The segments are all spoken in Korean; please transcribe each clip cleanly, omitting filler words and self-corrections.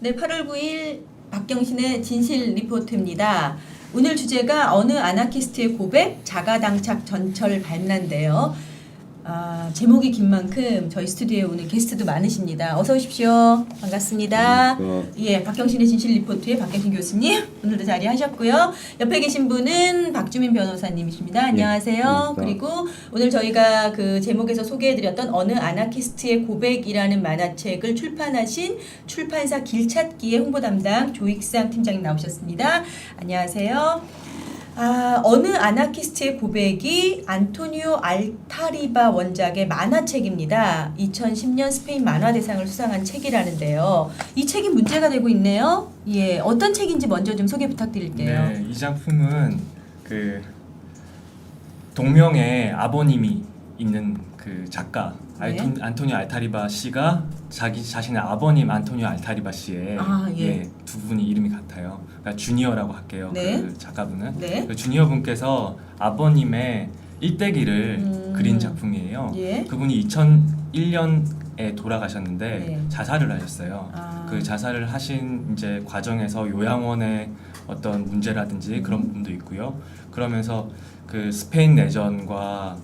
네, 8월 9일 박경신의 진실 리포트입니다. 오늘 주제가 어느 아나키스트의 고백, 자가당착 전철 밟난데요. 제목이 긴 만큼 저희 스튜디오에 오늘 게스트도 많으십니다. 어서 오십시오. 반갑습니다. 예, 박경신의 진실 리포트의 박경신 교수님 오늘도 자리하셨고요. 옆에 계신 분은 박주민 변호사님이십니다. 안녕하세요. 네, 그리고 오늘 저희가 그 제목에서 소개해드렸던 어느 아나키스트의 고백이라는 만화책을 출판하신 출판사 길찾기의 홍보 담당 조익상 팀장님 나오셨습니다. 안녕하세요. 어느 아나키스트의 고백이 안토니오 알타리바 원작의 만화책입니다. 2010년 스페인 만화대상을 수상한 책이라는데요. 이 책이 문제가 되고 있네요. 예, 어떤 책인지 먼저 좀 소개 부탁드릴게요. 네, 이 작품은 그 동명의 아버님이 있는 그 작가 네. 안토니오 알타리바 씨가 자신의 아버님 안토니오 알타리바 씨의 예. 두 분이 이름이 같아요. 그러니까 주니어라고 할게요. 네. 그 작가분은 네. 그 주니어 분께서 아버님의 일대기를 그린 작품이에요. 예. 그분이 2001년에 돌아가셨는데 네. 자살을 하셨어요. 그 자살을 하신 이제 과정에서 요양원의 어떤 문제라든지 그런 부분도 있고요. 그러면서 그 스페인 내전과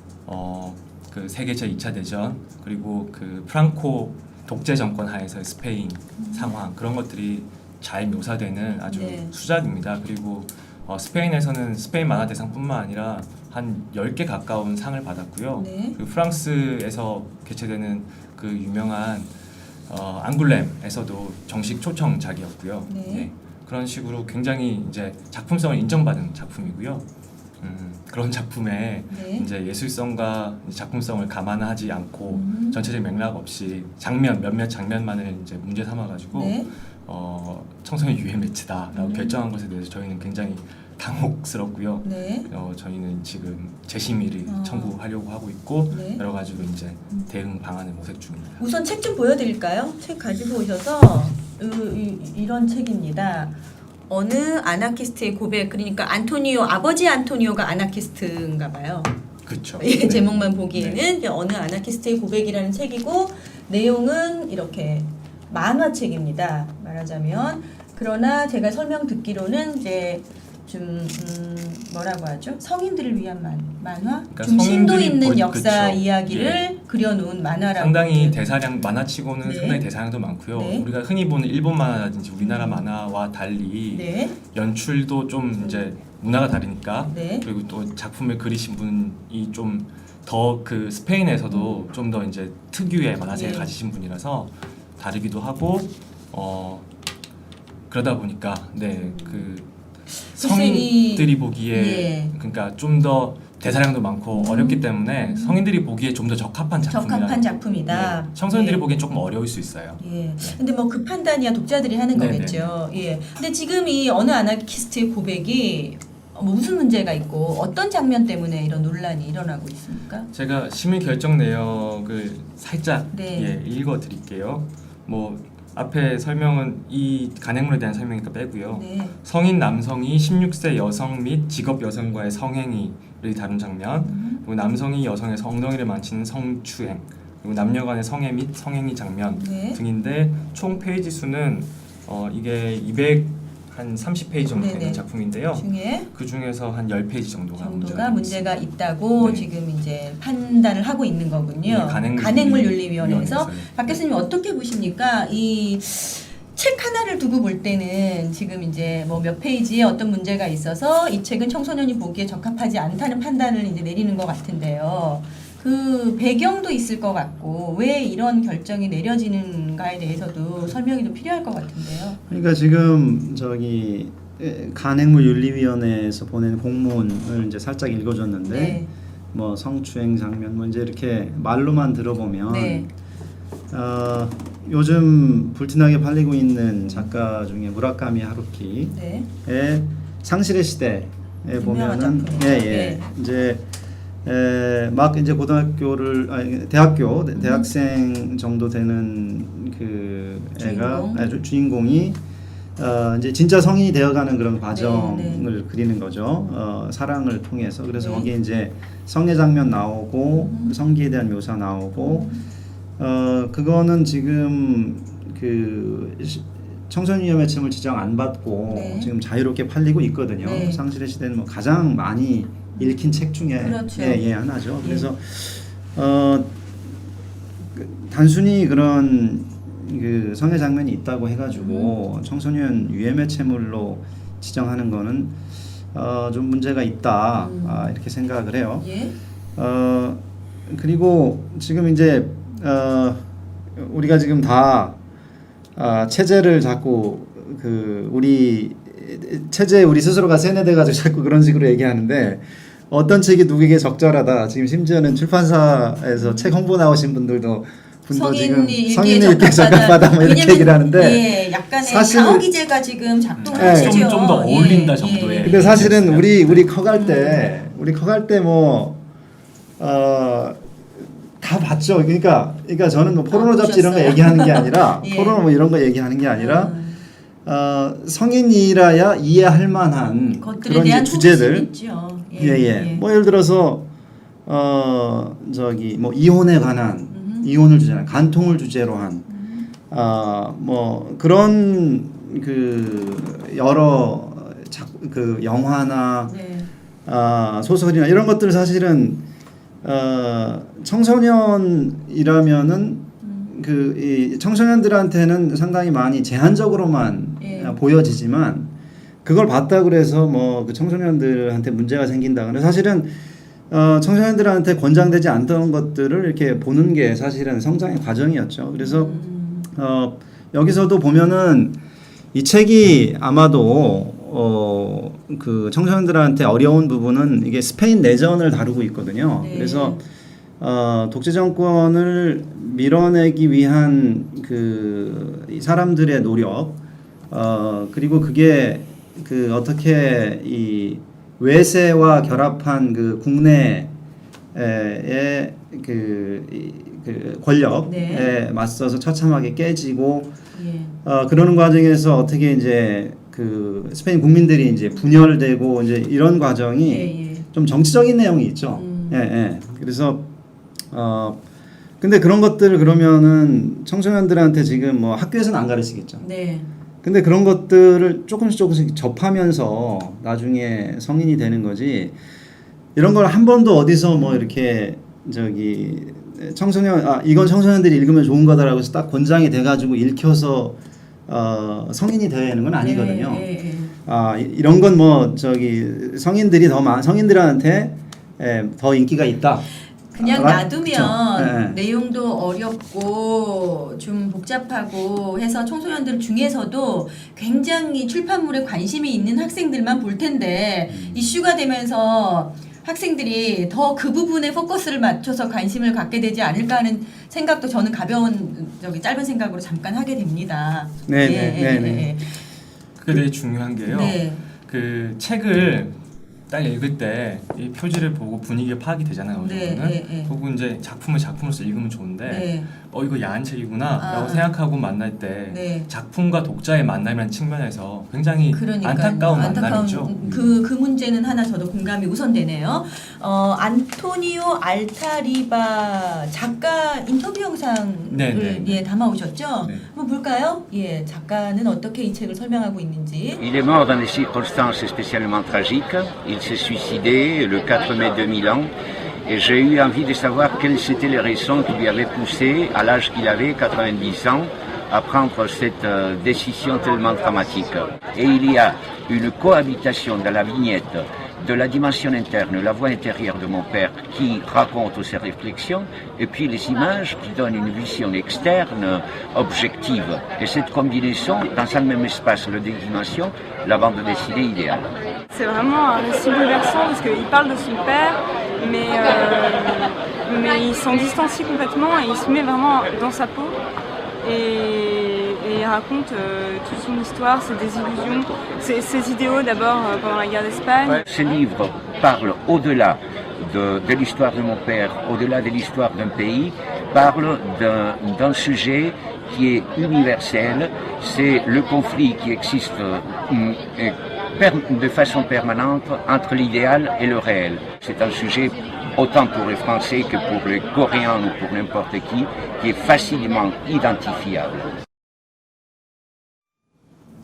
그 세계 제2차 대전 그리고 그 프랑코 독재 정권 하에서의 스페인 상황 그런 것들이 잘 묘사되는 아주 네. 수작입니다. 그리고 스페인에서는 스페인 만화대상뿐만 아니라 한 10개 가까운 상을 받았고요. 네. 그리고 프랑스에서 개최되는 그 유명한 앙굴렘에서도 정식 초청작이었고요. 네. 네. 그런 식으로 굉장히 이제 작품성을 인정받은 작품이고요. 그런 작품에 네. 이제 예술성과 작품성을 감안하지 않고 전체적 맥락 없이 몇몇 장면만을 이제 문제 삼아가지고 네. 청소년 유해 매체다라고 결정한 것에 대해서 저희는 굉장히 당혹스럽고요. 네. 저희는 지금 재심의를 청구하려고 하고 있고 네. 여러 가지로 이제 대응 방안을 모색 중입니다. 우선 책 좀 보여드릴까요? 책 가지고 오셔서 이런 책입니다. 어느 아나키스트의 고백, 그러니까 아버지 안토니오가 아나키스트인가 봐요. 그렇죠. 예, 제목만 보기에는 어느 아나키스트의 고백이라는 책이고 내용은 이렇게 만화책입니다. 말하자면. 그러나 제가 설명 듣기로는 이제 좀 뭐라고 하죠? 성인들을 위한 만화? 그러니까 좀 심도 성인들이 있는 역사 그쵸. 이야기를 그려놓은 만화라고. 상당히 대사량 만화치고는 네. 상당히 대사량도 많고요. 네. 우리가 흔히 보는 일본 만화라든지 우리나라 만화와 달리 네. 연출도 좀 이제 문화가 다르니까 네. 그리고 또 작품을 그리신 분이 좀 더 그 스페인에서도 좀 더 이제 특유의 만화색을 네. 가지신 분이라서 다르기도 하고 그러다 보니까 그 성인들이 보기에 예. 그러니까 좀 더 대사량도 많고 어렵기 때문에 성인들이 보기에 좀 더 적합한 작품이다. 네. 청소년들이 예. 보기엔 조금 어려울 수 있어요. 예. 근데 뭐 그 판단이야 독자들이 하는 네네. 거겠죠. 예. 근데 지금 이 어느 아나키스트의 고백이 무슨 문제가 있고 어떤 장면 때문에 이런 논란이 일어나고 있습니까? 제가 심의 결정 내역을 살짝 네. 읽어드릴게요. 뭐 앞에 설명은 이 간행물에 대한 설명이니까 빼고요. 네. 성인 남성이 16세 여성 및 직업 여성과의 성행위를 다룬 장면, 그리고 남성이 여성의 엉덩이를 만지는 성추행, 그리고 남녀 간의 성애 및 성행위 장면 네. 등인데 총 페이지 수는 이게 30페이지 정도 되는 네네. 작품인데요. 중에 그 중에서 한 10페이지 정도가 문제가 있다고 네. 지금 이제 판단을 하고 있는 거군요. 네, 간행물윤리위원회에서. 네. 박 교수님 어떻게 보십니까? 이 책 하나를 두고 볼 때는 지금 이제 뭐 몇 페이지에 어떤 문제가 있어서 이 책은 청소년이 보기에 적합하지 않다는 판단을 이제 내리는 것 같은데요. 그 배경도 있을 것 같고 왜 이런 결정이 내려지는가에 대해서도 설명이 좀 필요할 것 같은데요. 그러니까 지금 간행물윤리위원회에서 보낸 공문을 이제 살짝 읽어줬는데 네. 뭐 성추행 장면 뭐 이제 이렇게 말로만 들어보면 네. 요즘 불티나게 팔리고 있는 작가 중에 무라카미 하루키의 네. 상실의 시대에 유명한 보면은 작품이죠. 이제 막 이제 대학생 정도 되는 그 주인공이 이제 진짜 성인이 되어가는 그런 과정을 그리는 거죠. 사랑을 통해서. 그래서 네. 거기에 이제 성애 장면 나오고 성기에 대한 묘사 나오고 그거는 지금 그 청소년 위험의체물 지정 안 받고 네. 지금 자유롭게 팔리고 있거든요. 네. 상실의 시대는 뭐 가장 많이 읽힌 책 중에 그렇죠. 하나죠. 예. 그래서 단순히 그런 그 성애 장면이 있다고 해가지고 청소년 위험의체물로 지정하는 거는 좀 문제가 있다 이렇게 생각을 해요. 예. 그리고 지금 이제 우리가 지금 다 체제를 자꾸 그 우리 스스로가 세뇌돼가지고 자꾸 그런 식으로 얘기하는데 어떤 책이 누구에게 적절하다. 지금 심지어는 출판사에서 책 홍보 나오신 분들도 지금 성인이 읽기에 적합하다 뭐 이렇게 얘기를 하는데 약간의 사실- 방어 기제가 지금 작동하시죠. 좀 더 어울린다 정도의. 근데 사실은 우리 커갈 때 뭐 다 봤죠. 그러니까 저는 뭐 포르노 잡지 이런 거 보셨어요? 얘기하는 게 아니라 예. 포르노 뭐 이런 거 얘기하는 게 아니라 성인이라야 이해할 만한 것들에 그런 대한 이제 주제들 있죠. 뭐 예를 들어서 뭐 이혼에 관한 이혼을 주제로 간통을 주제로 한 뭐 그런 그 여러 그 영화나 네. 소설이나 이런 것들 사실은 청소년이라면은 이 청소년들한테는 상당히 많이 제한적으로만 예. 보여지지만 그걸 봤다 그래서 뭐 그 청소년들한테 문제가 생긴다거나 사실은 청소년들한테 권장되지 않던 것들을 이렇게 보는 게 사실은 성장의 과정이었죠. 그래서 여기서도 보면은 이 책이 아마도 그 청소년들한테 어려운 부분은 이게 스페인 내전을 다루고 있거든요. 네. 그래서 독재 정권을 밀어내기 위한 이 사람들의 노력 그리고 그게 그 어떻게 이 외세와 결합한 그 국내의 그 권력에 네. 맞서서 처참하게 깨지고 예. 그러는 과정에서 어떻게 이제 그 스페인 국민들이 이제 분열되고 이제 이런 과정이 예. 좀 정치적인 내용이 있죠. 그래서 근데 그런 것들을 그러면은 청소년들한테 지금 뭐 학교에서는 안 가르치겠죠. 네. 근데 그런 것들을 조금씩 접하면서 나중에 성인이 되는 거지. 이런 걸 한 번도 어디서 뭐 이렇게 이건 청소년들이 읽으면 좋은 거다라고 해서 딱 권장이 돼가지고 읽혀서 성인이 되는 건 아니거든요. 이런 건 뭐 성인들한테 더 인기가 있다. 그냥 놔두면 그쵸? 내용도 어렵고 좀 복잡하고 해서 청소년들 중에서도 굉장히 출판물에 관심이 있는 학생들만 볼 텐데 이슈가 되면서 학생들이 더 그 부분에 포커스를 맞춰서 관심을 갖게 되지 않을까 하는 생각도 저는 가벼운 짧은 생각으로 잠깐 하게 됩니다. 네. 그게 되게 중요한 게요. 네. 그 책을 딱 읽을 때 이 표지를 보고 분위기가 파악이 되잖아요. 어느 정도는. 보고 이제 작품으로서 읽으면 좋은데 이거 야한 책이구나라고 생각하고 만날 때 작품과 독자의 만남이라는 측면에서 굉장히 안타까운 만남이죠. 그 문제는 하나 저도 공감이 우선되네요. 안토니오 알타리바 작가 인터뷰 영상을 담아오셨죠? 네. 한번 볼까요? 예, 작가는 어떻게 이 책을 설명하고 있는지. Il est mort dans des circonstances spécialement tragiques. Il s'est suicidé le 4 mai 2000 et j'ai eu envie de savoir quelles étaient les raisons qui lui avaient poussé, à l'âge qu'il avait, 90 ans, à prendre cette décision tellement dramatique. Et il y a une cohabitation dans la vignette de la dimension interne, la voix intérieure de mon père qui raconte ses réflexions et puis les images qui donnent une vision externe objective. Et cette combinaison, dans un même espace, les deux dimensions, la bande dessinée idéale. C'est vraiment un récit bouleversant parce qu'il parle de son père, mais il s'en distancie complètement et il se met vraiment dans sa peau. Et il raconte toute son histoire, ses désillusions, ses idéaux d'abord pendant la guerre d'Espagne. Ce livre parle au-delà de l'histoire de mon père, au-delà de l'histoire d'un pays, parle d'un sujet qui est universel, c'est le conflit qui existe de façon permanente entre l'idéal et le réel. C'est un sujet autant pour les Français que pour les Coréens ou pour n'importe qui est facilement identifiable.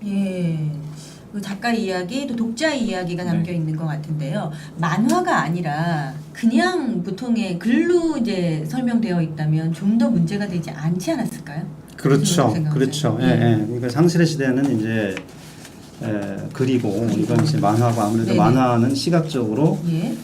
예. 그 작가 이야기 또 독자 이야기가 담겨 있는 것 같은데요. 만화가 아니라 그냥 보통의 글로 이제 설명되어 있다면 좀 더 문제가 되지 않지 않았을까요? 그렇죠, 생각하세요? 그렇죠. 예. 예, 예. 그러니까 상실의 시대는 이제 글이고 이건 이제 만화고 아무래도 네네. 만화는 시각적으로 예.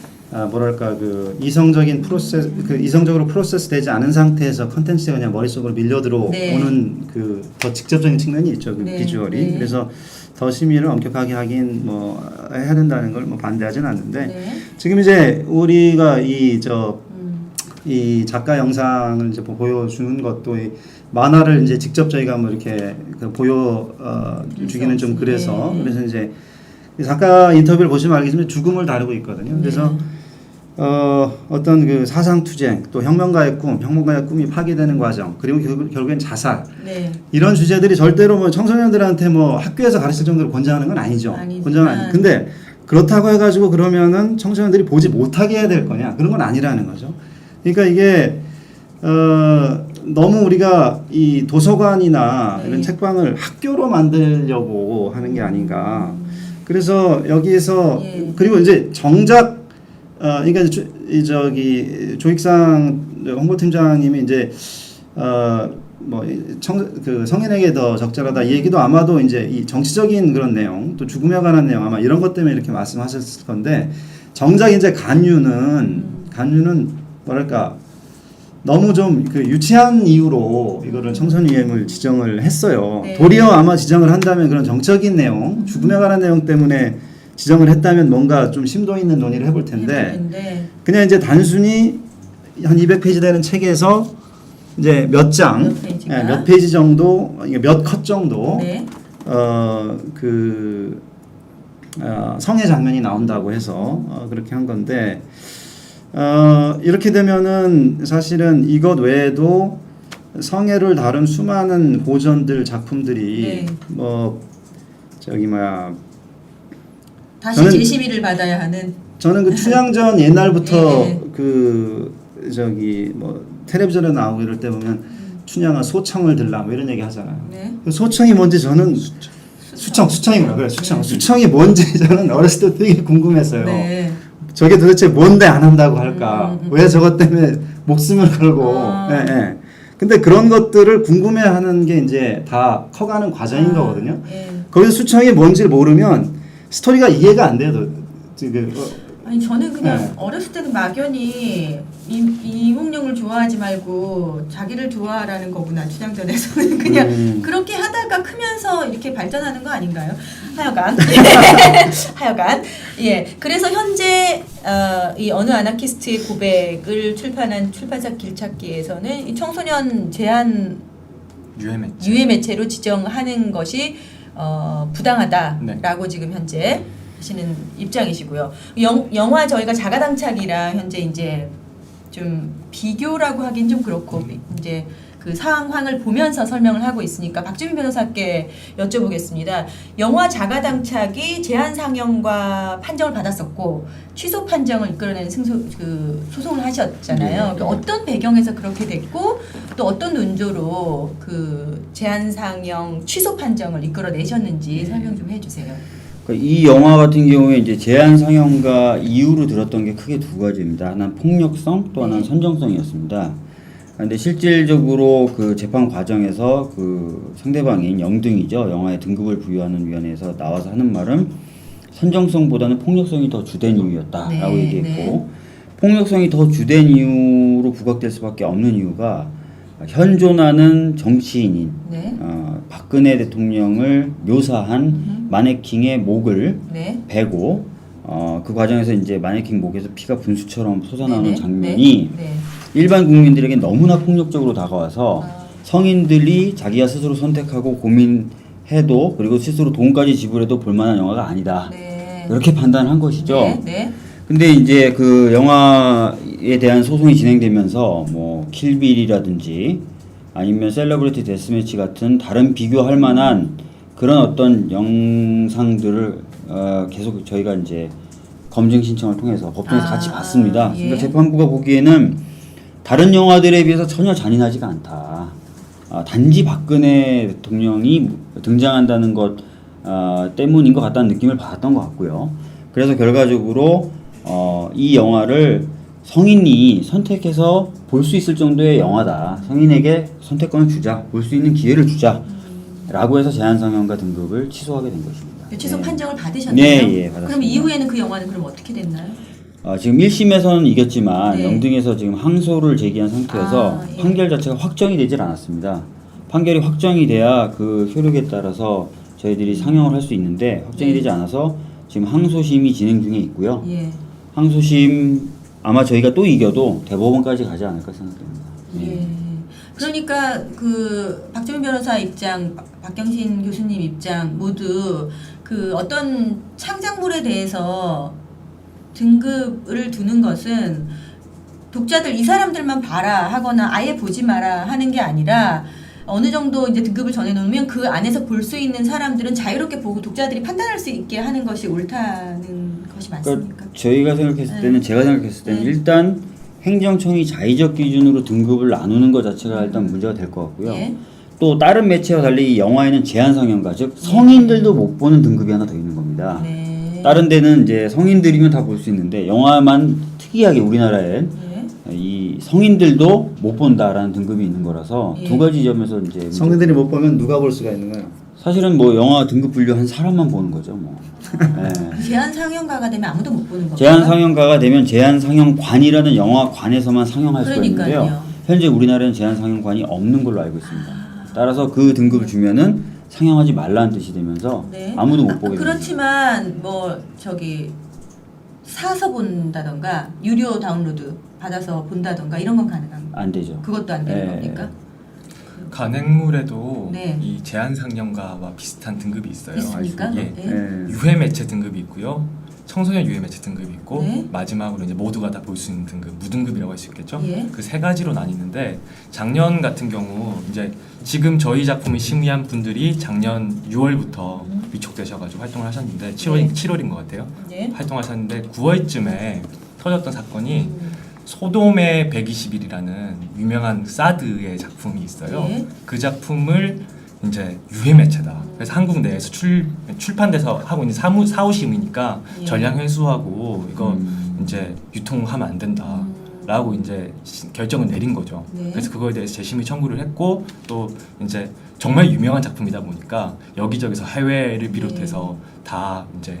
뭐랄까 그 이성적인 프로세스 그 이성적으로 프로세스 되지 않은 상태에서 컨텐츠가 그냥 머릿속으로 밀려 들어오는 네. 그 더 직접적인 측면이 있죠. 그 네. 비주얼이. 네. 그래서 더 심의를 엄격하게 하긴 뭐 해야 된다는 걸 뭐 반대하지는 않는데 네. 지금 이제 우리가 이 음. 작가 영상을 이제 보여주는 것도 이 만화를 이제 직접 저희가 뭐 이렇게 주기는 좀 그래서 네. 그래서 이제 작가 인터뷰를 보시면 알겠지만 죽음을 다루고 있거든요. 그래서 네. 어떤 그 사상 투쟁 또 혁명가의 꿈이 파괴되는 과정 그리고 결국엔 자살 네. 이런 주제들이 절대로 뭐 청소년들한테 뭐 학교에서 가르칠 정도로 권장하는 건 아니죠. 아니지만. 권장은 아니. 근데 그렇다고 해가지고 그러면은 청소년들이 보지 못하게 해야 될 거냐? 그런 건 아니라는 거죠. 그러니까 이게 너무 우리가 이 도서관이나 네. 이런 책방을 학교로 만들려고 하는 게 아닌가. 그래서 여기에서 예. 그리고 이제 정작 그러니까 조익상 홍보팀장님이 이제 그 성인에게 더 적절하다 이 얘기도 아마도 이제 이 정치적인 그런 내용 또 죽음에 관한 내용 아마 이런 것 때문에 이렇게 말씀하셨을 건데 정작 이제 간유는 뭐랄까 너무 좀 그 유치한 이유로 이거를 청소년위험을 지정을 했어요. 네. 도리어 아마 지정을 한다면 그런 정적인 내용, 죽음에 관한 내용 때문에 지정을 했다면 뭔가 좀 심도 있는 논의를 해볼 텐데 그냥 이제 단순히 한 200페이지 되는 책에서 이제 몇 페이지 정도, 몇 컷 정도 네. 성의 장면이 나온다고 해서 그렇게 한 건데 이렇게 되면은 사실은 이것 외에도 성애를 다룬 수많은 고전들 작품들이 네. 다시 저는- 재심의를 받아야 하는 저는 그 춘향전 옛날부터 예. 텔레비전에 나오고 이럴 때 보면 춘향아 소청을 들라 뭐 이런 얘기 하잖아요. 네. 그 소청이 뭔지 저는 수청이구나. 그래, 수청. 수청이 뭔지 저는 어렸을 때 되게 궁금했어요. 네. 저게 도대체 뭔데 안 한다고 할까? 왜 저것 때문에 목숨을 걸고. 아. 예, 예. 근데 그런 것들을 궁금해하는 게 이제 다 커가는 과정인 거거든요. 예. 거기서 수청이 뭔지를 모르면 스토리가 이해가 안 돼요. 지금 아니 저는 그냥 네. 어렸을 때는 막연히 이몽룡을 좋아하지 말고 자기를 좋아하라는 거구나 춘향전에서는 그냥 그렇게 하다가 크면서 이렇게 발전하는 거 아닌가요? 하여간 예 그래서 현재 이 어느 아나키스트의 고백을 출판한 출판사 길찾기에서는 이 청소년 제한 유해 매체로 지정하는 것이 부당하다라고 네. 지금 현재 하시는 입장이시고요. 영화 저희가 자가당착이랑 현재 이제 좀 비교라고 하긴 좀 그렇고 이제 그 상황을 보면서 설명을 하고 있으니까 박주민 변호사께 여쭤보겠습니다. 영화 자가당착이 제한 상영과 판정을 받았었고 취소 판정을 이끌어내는 소송을 하셨잖아요. 네. 어떤 배경에서 그렇게 됐고 또 어떤 논조로 그 제한 상영 취소 판정을 이끌어내셨는지 설명 좀 해주세요. 이 영화 같은 경우에 이제 제한 상영과 이유로 들었던 게 크게 두 가지입니다. 하나는 폭력성, 또 하나는 선정성이었습니다. 근데 실질적으로 그 재판 과정에서 그 상대방인 영등이죠. 영화의 등급을 부여하는 위원회에서 나와서 하는 말은 선정성보다는 폭력성이 더 주된 이유였다라고 네, 얘기했고 폭력성이 더 주된 이유로 부각될 수밖에 없는 이유가 현존하는 정치인인 네. 박근혜 대통령을 묘사한 마네킹의 목을 네. 베고 그 과정에서 이제 마네킹 목에서 피가 분수처럼 솟아나오는 네네. 장면이 네. 일반 국민들에게 너무나 폭력적으로 다가와서 성인들이 자기가 스스로 선택하고 고민해도 그리고 스스로 돈까지 지불해도 볼만한 영화가 아니다. 네. 이렇게 판단한 것이죠. 네. 네. 근데 이제 그 영화에 대한 소송이 진행되면서 뭐 킬빌이라든지 아니면 셀러브리티 데스매치 같은 다른 비교할 만한 그런 어떤 영상들을 계속 저희가 이제 검증 신청을 통해서 법정에서 같이 봤습니다. 예. 그러니까 재판부가 보기에는 다른 영화들에 비해서 전혀 잔인하지가 않다. 단지 박근혜 대통령이 등장한다는 것 때문인 것 같다는 느낌을 받았던 것 같고요. 그래서 결과적으로 이 영화를 성인이 선택해서 볼 수 있을 정도의 영화다. 성인에게 선택권을 주자, 볼 수 있는 기회를 주자라고 해서 제한상영가 등급을 취소하게 된 것입니다. 취소 네. 판정을 받으셨나요? 네, 예, 받았습니다. 그럼 이후에는 그 영화는 그럼 어떻게 됐나요? 지금 1심에서는 이겼지만 네. 영등에서 지금 항소를 제기한 상태여서 예. 판결 자체가 확정이 되질 않았습니다. 판결이 확정이 돼야 그 효력에 따라서 저희들이 상영을 할 수 있는데 확정이 네. 되지 않아서 지금 항소심이 진행 중에 있고요. 예. 항소심 아마 저희가 또 이겨도 대법원까지 가지 않을까 생각됩니다. 네. 예. 그러니까 그 박정민 변호사 입장, 박경신 교수님 입장 모두 그 어떤 창작물에 대해서 등급을 두는 것은 독자들 이 사람들만 봐라 하거나 아예 보지 마라 하는 게 아니라 어느 정도 이제 등급을 정해놓으면 그 안에서 볼 수 있는 사람들은 자유롭게 보고 독자들이 판단할 수 있게 하는 것이 옳다는 것이 맞습니까? 그러니까 저희가 생각했을 때는 네. 제가 생각했을 때는 네. 일단 행정청이 자의적 기준으로 등급을 나누는 것 자체가 일단 문제가 될 것 같고요. 예. 또 다른 매체와 달리 이 영화에는 제한 상영가 즉 성인들도 못 보는 등급이 하나 더 있는 겁니다. 네. 다른 데는 이제 성인들이면 다 볼 수 있는데 영화만 특이하게 우리나라엔 예. 이 성인들도 못 본다라는 등급이 있는 거라서 예. 두 가지 점에서 이제 성인들이 못 보면 누가 볼 수가 있는 거예요? 사실은 뭐 영화 등급 분류한 사람만 보는 거죠 뭐. 네. 제한 상영가가 되면 아무도 못 보는 겁니다. 제한 상영가가 되면 제한 상영관이라는 영화관에서만 상영할 수가 그러니까요. 있는데요. 현재 우리나라에는 제한 상영관이 없는 걸로 알고 있습니다. 따라서 그 등급을 주면은 상영하지 말라는 뜻이 되면서 네. 아무도 못 보게 됩니다. 그렇지만 뭐 저기 사서 본다던가 유료 다운로드 받아서 본다던가 이런 건 가능합니다. 안 되죠. 그것도 안 되는 네. 겁니까? 간행물에도 네. 이 제한 상영가와 비슷한 등급이 있어요. 있습니까? 예. 네. 네. 유해 매체 등급이 있고요. 청소년 유해 매체 등급이 있고 네. 마지막으로 이제 모두가 다 볼 수 있는 등급, 무등급이라고 할 수 있겠죠. 예. 그 세 가지로 나뉘는데 작년 같은 경우 이제 지금 저희 작품을 심의한 분들이 작년 6월부터 위촉되셔가지고 활동을 하셨는데 7월인 것 같아요. 네. 활동하셨는데 9월쯤에 터졌던 사건이 소돔의 120일이라는 유명한 사드의 작품이 있어요. 예. 그 작품을 이제 유해 매체다. 그래서 한국 내에서 출판돼서 하고 있는 사후심이니까 예. 전량 회수하고 이거 이제 유통하면 안 된다라고 이제 결정을 내린 거죠. 네. 그래서 그거에 대해서 재심의 청구를 했고 또 이제 정말 유명한 작품이다 보니까 여기저기서 해외를 비롯해서 다 이제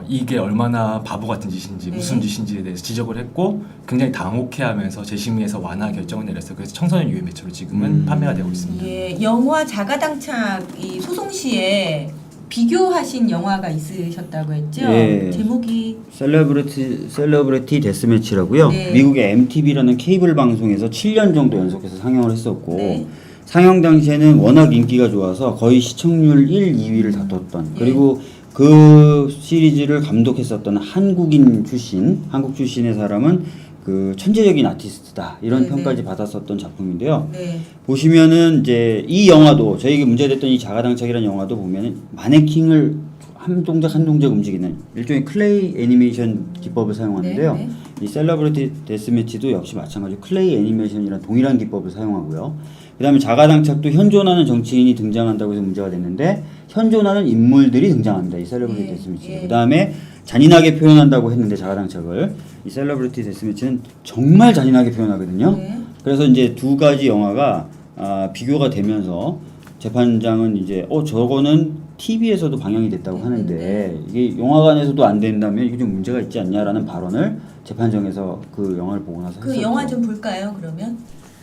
이게 얼마나 바보 같은 짓인지 네. 무슨 짓인지에 대해서 지적을 했고 굉장히 당혹해하면서 재심의에서 완화 결정을 내렸어요. 그래서 청소년 유해 매체로 지금은 판매가 되고 있습니다. 예, 영화 자가당착 이 소송 시에 비교하신 영화가 있으셨다고 했죠? 예. 제목이 셀러브리티 데스매치라고요. 네. 미국의 MTV라는 케이블 방송에서 7년 정도 연속해서 상영을 했었고 네. 상영 당시에는 워낙 인기가 좋아서 거의 시청률 1, 2위를 다퉜던 그리고 그 시리즈를 감독했었던 한국 출신의 사람은 그 천재적인 아티스트다 이런 네, 평까지 네. 받았었던 작품인데요. 네. 보시면은 이제 이 영화도 저희가 문제됐던 이 자가당착이라는 영화도 보면은 마네킹을 한 동작 한 동작 움직이는 일종의 클레이 애니메이션 기법을 사용하는데요. 네, 네. 이 셀러브리티 데스매치도 역시 마찬가지로 클레이 애니메이션이란 동일한 기법을 사용하고요. 그 다음에 자가당착도 현존하는 정치인이 등장한다고 해서 문제가 됐는데 현존하는 인물들이 등장합니다. 이 셀러브리티 예, 데스매치. 예. 그 다음에 잔인하게 표현한다고 했는데 자가당착을 이 셀러브리티 데스매치는 정말 잔인하게 표현하거든요. 네. 그래서 이제 두 가지 영화가 비교가 되면서 재판장은 이제 저거는 TV에서도 방영이 됐다고 하는데 이게 영화관에서도 안 된다면 이게 좀 문제가 있지 않냐라는 발언을 재판정에서 그 영화를 보고 나서 그 했었죠. 영화 좀 볼까요? 그러면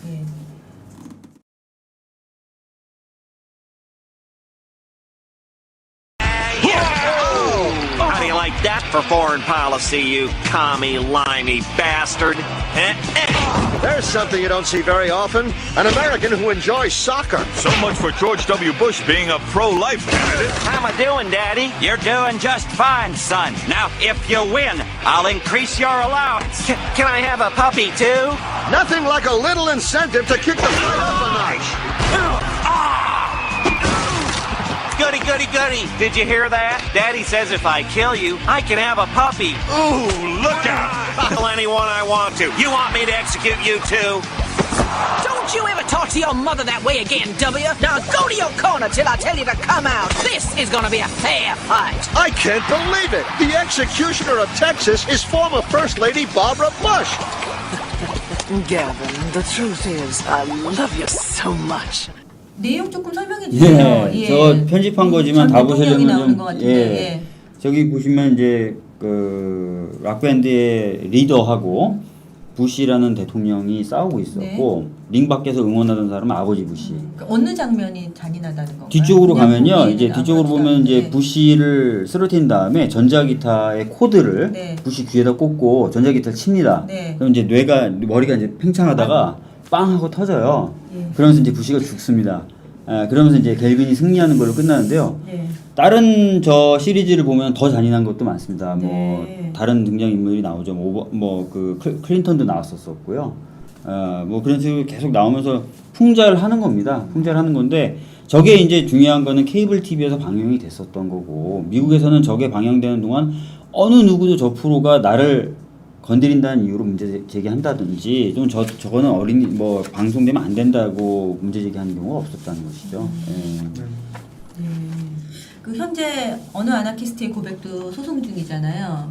예. How do you like that for foreign policy, you commie, limey bastard? There's something you don't see very often. An American who enjoys soccer. So much for George W. Bush being a pro-life candidate. How am I doing, Daddy? You're doing just fine, son. Now, if you win, I'll increase your allowance. Can I have a puppy, too? Nothing like a little incentive to kick the fight up a notch. Goody, goody, goody. Did you hear that? Daddy says if I kill you, I can have a puppy. Ooh, look out! I'll kill anyone I want to. You want me to execute you, too? Don't you ever talk to your mother that way again, W. Now go to your corner till I tell you to come out. This is gonna be a fair fight. I can't believe it. The executioner of Texas is former First Lady Barbara Bush. Gavin, the truth is, I love you so much. 내용 조금 설명해 주세요. 예, 저 편집한 거지만 다 대통령이 나오는 것 보시려면 같은데. 예. 저기 보시면 이제 그 락밴드의 리더하고 부시라는 대통령이 싸우고 있었고 링 밖에서 응원하던 사람은 아버지 부시. 그러니까 어느 장면이 잔인하다는 건가요? 뒤쪽으로 그냥 가면요, 보기에는 이제 뒤쪽으로 아무렇지도 보면 이제 않은데. 부시를 쓰러뜨린 다음에 전자기타의 코드를 네. 부시 귀에다 꽂고 전자기타를 칩니다. 네. 그럼 이제 머리가 이제 팽창하다가 빵 하고 터져요. 예. 그러면서 이제 부시가 죽습니다. 그러면서 이제 갤빈이 승리하는 걸로 끝나는데요. 네. 다른 저 시리즈를 보면 더 잔인한 것도 많습니다. 뭐 네. 다른 등장 인물이 나오죠. 그 클린턴도 나왔었고요. 뭐 그런 식으로 계속 나오면서 풍자를 하는 겁니다. 풍자를 하는 건데 저게 이제 중요한 거는 케이블 TV에서 방영이 됐었던 거고 미국에서는 저게 방영되는 동안 어느 누구도 저 프로가 나를 건드린다는 이유로 문제 제기한다든지 좀 저거는 어린이 뭐 방송되면 안 된다고 문제 제기하는 경우가 없었다는 것이죠. 예. 그 현재 어느 아나키스트의 고백도 소송 중이잖아요.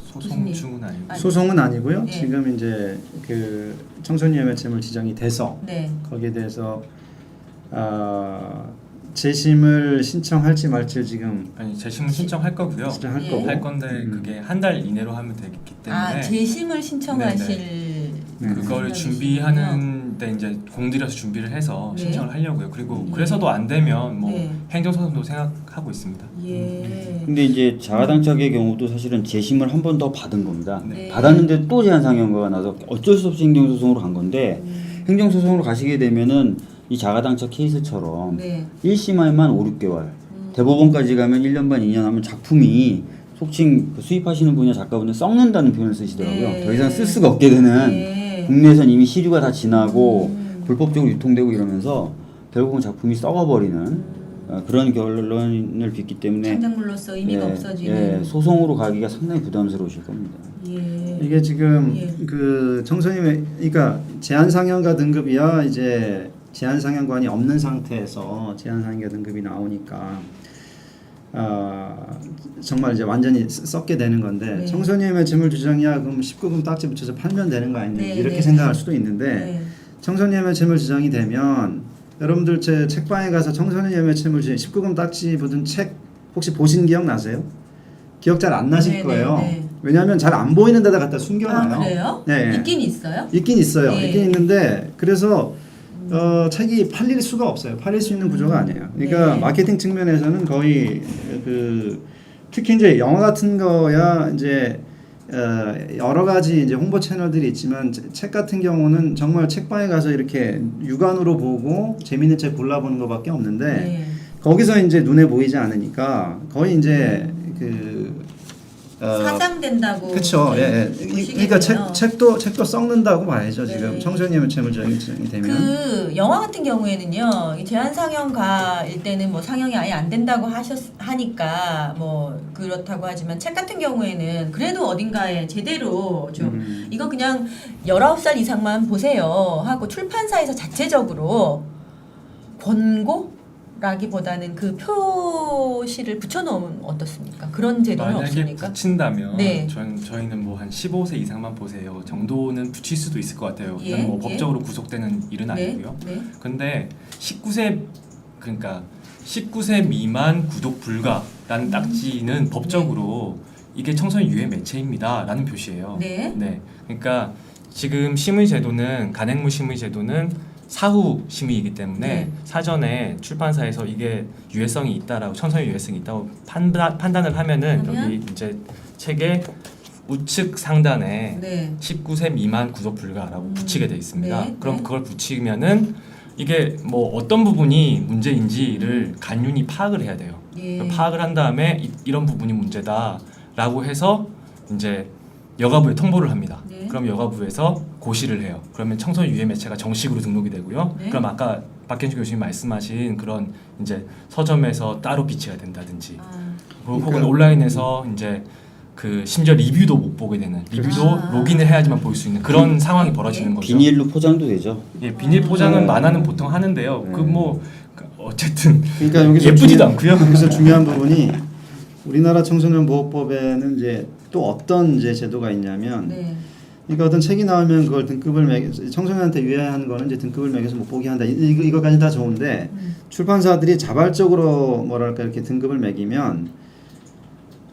소송 교수님. 중은 아니고 소송은 아니고요. 네. 지금 이제 그 청소년 매체물 지정이 돼서 네. 거기에 대해서 재심을 신청할지 말지 지금 아니 재심 신청할 거고요. 신청할 예. 거고 할 건데 그게 한 달 이내로 하면 되기 때문에 아 재심을 신청하실 그거를 생각이시군요. 준비하는데 이제 공들여서 준비를 해서 네. 신청을 하려고요. 그리고 그래서도 안 되면 뭐 네. 행정소송도 생각하고 있습니다. 예. 근데 이제 자가당착의 경우도 사실은 재심을 한 번 더 받은 겁니다. 네. 받았는데 또 제한상영가가 나서 어쩔 수 없이 행정소송으로 간 건데 행정소송으로 가시게 되면은 이 자가당착 케이스처럼 네. 1심에만 5, 6개월 대법원까지 가면 1년 반, 2년 하면 작품이 속칭 그 수입하시는 분야 작가분은 썩는다는 표현을 쓰시더라고요. 네. 더 이상 쓸 수가 없게 되는 네. 국내에선 이미 시류가 다 지나고 불법적으로 유통되고 이러면서 결국은 작품이 썩어버리는 그런 결론을 빚기 때문에 창작물로서 의미가 없어지는. 소송으로 가기가 상당히 부담스러우실 겁니다. 예. 이게 지금 예. 그 청소년 그러니까 제한상영가 등급이야 이제 제한상영관이 없는 상태에서 제한상영가 등급이 나오니까 정말 이제 완전히 썩게 되는 건데 네. 청소년 매체물 주정이야 그럼 19금 딱지 붙여서 팔면 되는 거 아니냐 네, 이렇게 네. 생각할 수도 있는데 네. 청소년 매체물 주정이 되면 여러분들 제 책방에 가서 청소년 매체물 주정 19금 딱지 붙은 책 혹시 보신 기억 나세요? 기억 잘 안 나실 네, 거예요. 네, 네. 왜냐하면 잘 안 보이는 데다 갖다 숨겨놔요. 아 그래요? 네. 있긴 있어요? 있긴 있어요. 네. 있긴 있는데 그래서 책이 팔릴 수가 없어요. 팔릴 수 있는 구조가 아니에요. 그러니까 네. 마케팅 측면에서는 거의 특히 이제 영화 같은 거야 이제 여러 가지 이제 홍보 채널들이 있지만 책 같은 경우는 정말 책방에 가서 이렇게 육안으로 보고 재밌는 책 골라보는 것밖에 없는데 네. 거기서 이제 눈에 보이지 않으니까 거의 이제 사장된다고. 그렇죠. 예. 그러니까 책도 썩는다고 봐야죠. 지금 네. 청소년 매체물 지정이 되면. 그 영화 같은 경우에는요, 이 제한 상영가일 때는 뭐 상영이 아예 안 된다고 하니까 뭐 그렇다고 하지만 책 같은 경우에는 그래도 어딘가에 제대로 좀 이건 그냥 19살 이상만 보세요 하고 출판사에서 자체적으로 권고? 라기보다는 그 표시를 붙여놓으면 어떻습니까? 그런 제도는 만약에 없습니까? 붙인다면 네. 저희는 뭐 한 15세 이상만 보세요 정도는 붙일 수도 있을 것 같아요. 예, 이건 뭐 예. 법적으로 구속되는 일은 네, 아니고요. 네. 근데 19세 미만 구독 불가라는 딱지는 법적으로 이게 청소년 유해 매체입니다라는 표시예요. 네. 그러니까 지금 심의 제도는 간행물 심의 제도는 사후 심의이기 때문에 네. 사전에 출판사에서 이게 유해성이 있다라고 청소년 유해성이 있다고 판단을 하면은 그러면? 여기 이제 책의 우측 상단에 네. 19세 미만 구독 불가라고 붙이게 돼 있습니다. 네, 그럼 네. 그걸 붙이면은 이게 뭐 어떤 부분이 문제인지를 간윤히 파악을 해야 돼요. 예. 파악을 한 다음에 이런 부분이 문제다라고 해서 이제 여가부에 통보를 합니다. 네. 그럼 여가부에서 고시를 해요. 그러면 청소년 유해 매체가 정식으로 등록이 되고요. 네. 그럼 아까 박현주 교수님 말씀하신 그런 이제 서점에서 따로 비치가 된다든지, 아, 혹은 그러니까- 온라인에서 이제 그 심지어 리뷰도 못 보게 되는, 리뷰도 로그인을 해야지만 볼 수 있는 그런 상황이 벌어지는 거죠. 비닐로 포장도 되죠. 예, 비닐 포장은 만화는 보통 하는데요. 그 뭐 어쨌든 그러니까 여기서 예쁘지도 않고요. 여기서 중요한 부분이 우리나라 청소년 보호법에는 이제 또 어떤 이제 제도가 있냐면, 네. 그러니까 어떤 책이 나오면 그걸 등급을 매겨 청소년한테 유해한 거는 이제 등급을 매겨서 못 보게 한다. 이거까지 다 좋은데 출판사들이 자발적으로 뭐랄까 이렇게 등급을 매기면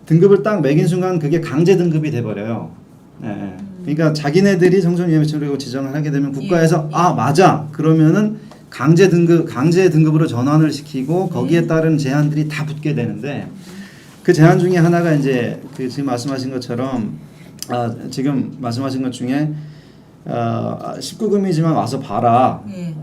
등급을 딱 매긴 순간 그게 강제 등급이 돼 버려요. 예. 그러니까 자기네들이 청소년 위험체라고 지정을 하게 되면 국가에서 예. 아 맞아 그러면은 강제 등급으로 전환을 시키고 거기에 따른 제한들이 다 붙게 되는데 그 제한 중에 하나가 이제 그 지금 말씀하신 것처럼 지금 말씀하신 것 중에 19금이지만 와서 봐라. 예.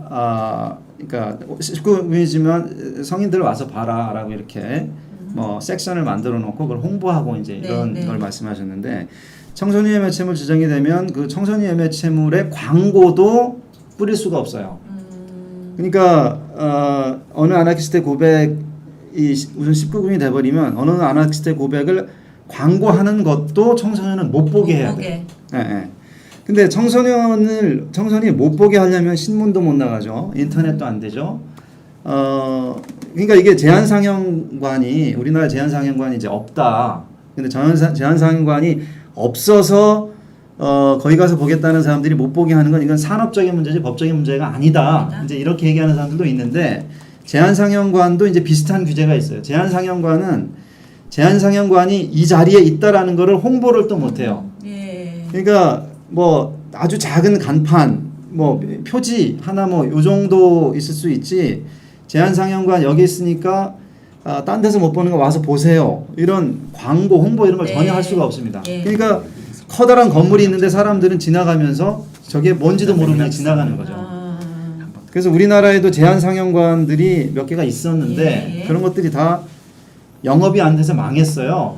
그러니까 19금이지만 성인들 와서 봐라라고 이렇게 뭐 섹션을 만들어 놓고 그걸 홍보하고 이제 이런 네, 네. 걸 말씀하셨는데 청소년 매체물 지정이 되면 그 청소년 매체물의 광고도 뿌릴 수가 없어요. 그러니까 어느 아나키스트의 고백이 우선 19금이 돼버리면 어느 아나키스트의 고백을 광고하는 것도 청소년은 못 보게 해야 돼. 예, 예. 근데 청소년이 못 보게 하려면 신문도 못 나가죠. 인터넷도 안 되죠. 그러니까 이게 제한상영관이 우리나라 제한상영관이 이제 없다. 근데 제한상영관이 없어서 거기 가서 보겠다는 사람들이 못 보게 하는 건 이건 산업적인 문제지 법적인 문제가 아니다. 이제 이렇게 얘기하는 사람들도 있는데 제한상영관도 이제 비슷한 규제가 있어요. 제한상영관이 이 자리에 있다라는 거를 홍보를 또 못 해요. 예. 그러니까 뭐 아주 작은 간판, 뭐 표지 하나 뭐 요 정도 있을 수 있지. 제한상영관 여기 있으니까 딴 데서 못 보는 거 와서 보세요. 이런 광고, 홍보 이런 걸 네. 전혀 할 수가 없습니다. 예. 그러니까 커다란 건물이 있는데 사람들은 지나가면서 저게 뭔지도 모르고 그냥 지나가는 거죠. 그래서 우리나라에도 제한상영관들이 몇 개가 있었는데 예. 그런 것들이 다 영업이 안 돼서 망했어요.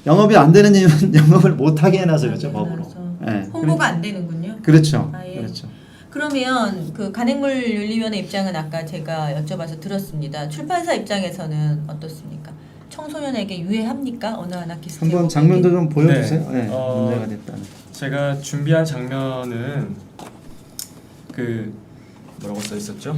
영업이 안 되는 이유는 영업을 못하게 해놔서 그렇죠, 법으로. 예. 홍보가 안 되는군요. 그렇죠. 아, 예. 그렇죠. 그러면 그 간행물윤리위원회 입장은 아까 제가 여쭤봐서 들었습니다. 출판사 입장에서는 어떻습니까? 청소년에게 유해합니까? 어느 아나키스트 한번 장면도 좀 보여주세요. 네. 문제가 됐다는. 제가 준비한 장면은 그 뭐라고 써 있었죠?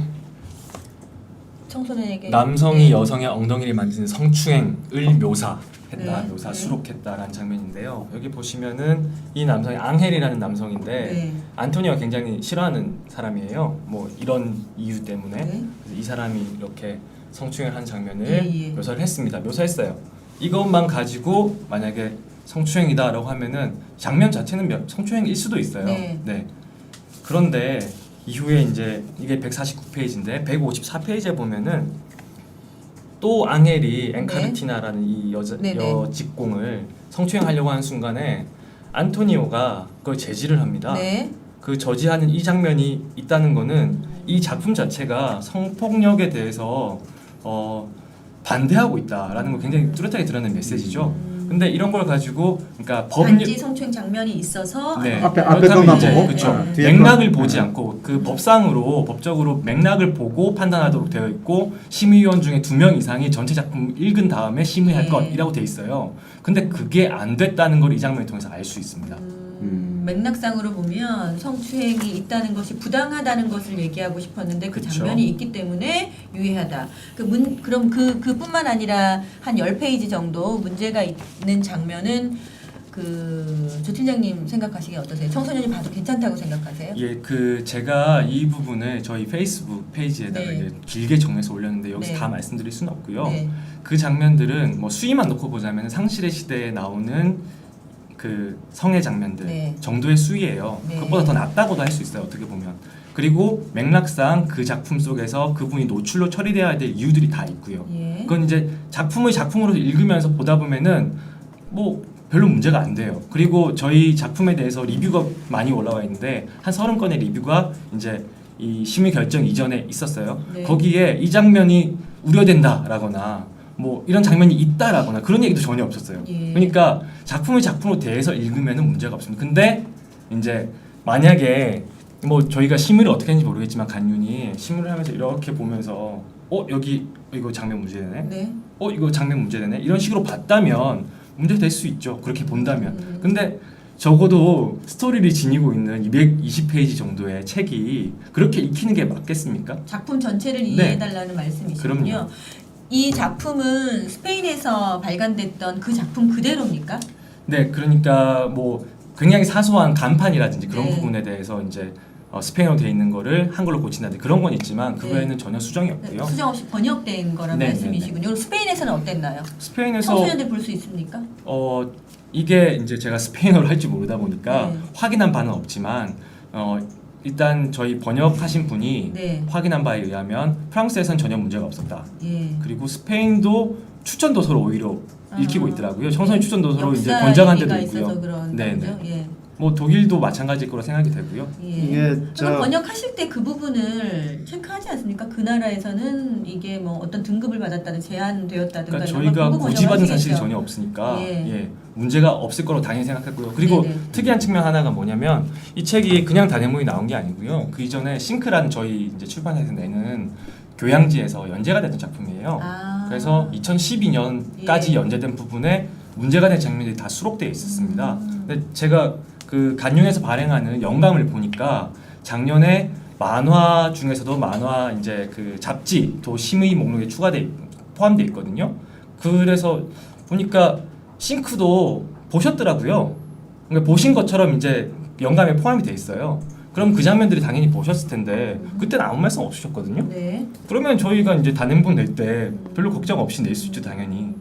청소년에게 남성이 네. 여성의 엉덩이를 만지는 성추행을 묘사했다, 네. 수록했다라는 장면인데요. 여기 보시면은 이 남성이 앙헬이라는 남성인데 네. 안토니오가 굉장히 싫어하는 사람이에요. 뭐 이런 이유 때문에 네. 그래서 이 사람이 이렇게 성추행을 한 장면을 예. 묘사를 했습니다. 묘사했어요. 이것만 가지고 만약에 성추행이다라고 하면은 장면 자체는 성추행일 수도 있어요. 네. 그런데 이후에 이제 이게 149페이지인데 154페이지에 보면은 또 앙헬이 엔카르티나라는 이 여직공을 성추행하려고 하는 순간에 안토니오가 그걸 제지를 합니다. 네. 그 저지하는 이 장면이 있다는 거는 이 작품 자체가 성폭력에 대해서 반대하고 있다라는 걸 굉장히 뚜렷하게 드러낸 메시지죠. 근데 이런 걸 가지고 그러니까 단지 성추행 장면이 있어서 네. 앞에 그렇다면 것만 이제 보고 그렇죠. 뒤에 맥락을 거. 보지 않고 그 법적으로 맥락을 보고 판단하도록 되어 있고 심의위원 중에 2명 이상이 전체 작품 읽은 다음에 심의할 예. 것이라고 되어 있어요. 근데 그게 안 됐다는 걸 이 장면을 통해서 알 수 있습니다. 맥락상으로 보면 성추행이 있다는 것이 부당하다는 것을 얘기하고 싶었는데 그 그쵸. 장면이 있기 때문에 유해하다. 그럼 그뿐만 아니라 한 10페이지 정도 문제가 있는 장면은 조 팀장님 생각하시기에 어떠세요? 청소년이 봐도 괜찮다고 생각하세요? 예, 제가 이 부분을 저희 페이스북 페이지에다가 네. 이제 길게 정리해서 올렸는데 여기서 네. 다 말씀드릴 수는 없고요. 네. 그 장면들은 뭐 수위만 놓고 보자면 상실의 시대에 나오는 그 성의 장면들 네. 정도의 수위예요. 네. 그것보다 더 낫다고도 할 수 있어요. 어떻게 보면. 그리고 맥락상 그 작품 속에서 그분이 노출로 처리돼야 될 이유들이 다 있고요. 예. 그건 이제 작품을 작품으로 읽으면서 보다 보면은 뭐 별로 문제가 안 돼요. 그리고 저희 작품에 대해서 리뷰가 많이 올라와 있는데 한 30건의 리뷰가 이제 이 심의 결정 이전에 있었어요. 네. 거기에 이 장면이 우려된다라거나 뭐 이런 장면이 있다라거나 그런 얘기도 전혀 없었어요. 예. 그러니까 작품을 작품으로 대해서 읽으면은 문제가 없습니다. 근데 이제 만약에 뭐 저희가 심의를 어떻게 했는지 모르겠지만 간윤이 심의를 하면서 이렇게 보면서 여기 이거 장면 문제되네. 네. 이거 장면 문제되네. 이런 식으로 봤다면 문제 될 수 있죠. 그렇게 본다면. 근데 적어도 스토리를 지니고 있는 220페이지 정도의 책이 그렇게 익히는 게 맞겠습니까? 작품 전체를 네. 이해해달라는 말씀이시군요. 그럼요. 이 작품은 스페인에서 발간됐던 그 작품 그대로입니까? 네, 그러니까 뭐 굉장히 사소한 간판이라든지 그런 네. 부분에 대해서 이제 스페인어로 돼 있는 거를 한글로 고친다든지 그런 건 있지만 그 네. 외에는 전혀 수정이 없고요. 수정 없이 번역된 거란 네, 말씀이시군요. 그럼 스페인에서는 어땠나요? 스페인에서 청소년들 볼 수 있습니까? 이게 이제 제가 스페인어를 할 줄 모르다 보니까 네. 확인한 바는 없지만 일단 저희 번역하신 분이 네. 확인한 바에 의하면 프랑스에선 전혀 문제가 없었다. 예. 그리고 스페인도 추천 도서로 오히려 읽히고 있더라고요. 청소년 추천 도서로 이제 역사 권장한 데도 얘기가 있고요. 있어서 그런 네, 거죠. 네. 예. 뭐 독일도 마찬가지일 거라 생각이 되고요. 예. 이게 그럼 번역하실 때 그 부분을 체크하지 않습니까? 그 나라에서는 이게 뭐 어떤 등급을 받았다든 제한되었다든가 그러니까 이런 저희가 걸 보고 고지받은 번역하시겠죠. 사실이 전혀 없으니까 예. 예, 문제가 없을 거로 당연히 생각했고요. 그리고 네네. 특이한 측면 하나가 뭐냐면 이 책이 그냥 단행본이 나온 게 아니고요. 그 이전에 싱크라는 저희 이제 출판사에서 내는 교양지에서 연재가 됐던 작품이에요. 아. 그래서 2012년까지 예. 연재된 부분에 문제가 된 장면들이 다 수록되어 있었습니다. 근데 제가 그 간윤에서 발행하는 영감을 보니까 작년에 만화 중에서도 만화 이제 그 잡지도 심의 목록에 포함되어 있거든요. 그래서 보니까 싱크도 보셨더라고요. 그러니까 보신 것처럼 이제 영감에 포함이 돼 있어요. 그럼 그 장면들이 당연히 보셨을 텐데 그때는 아무 말씀 없으셨거든요. 네. 그러면 저희가 이제 단행본 낼 때 별로 걱정 없이 낼 수 있죠, 당연히.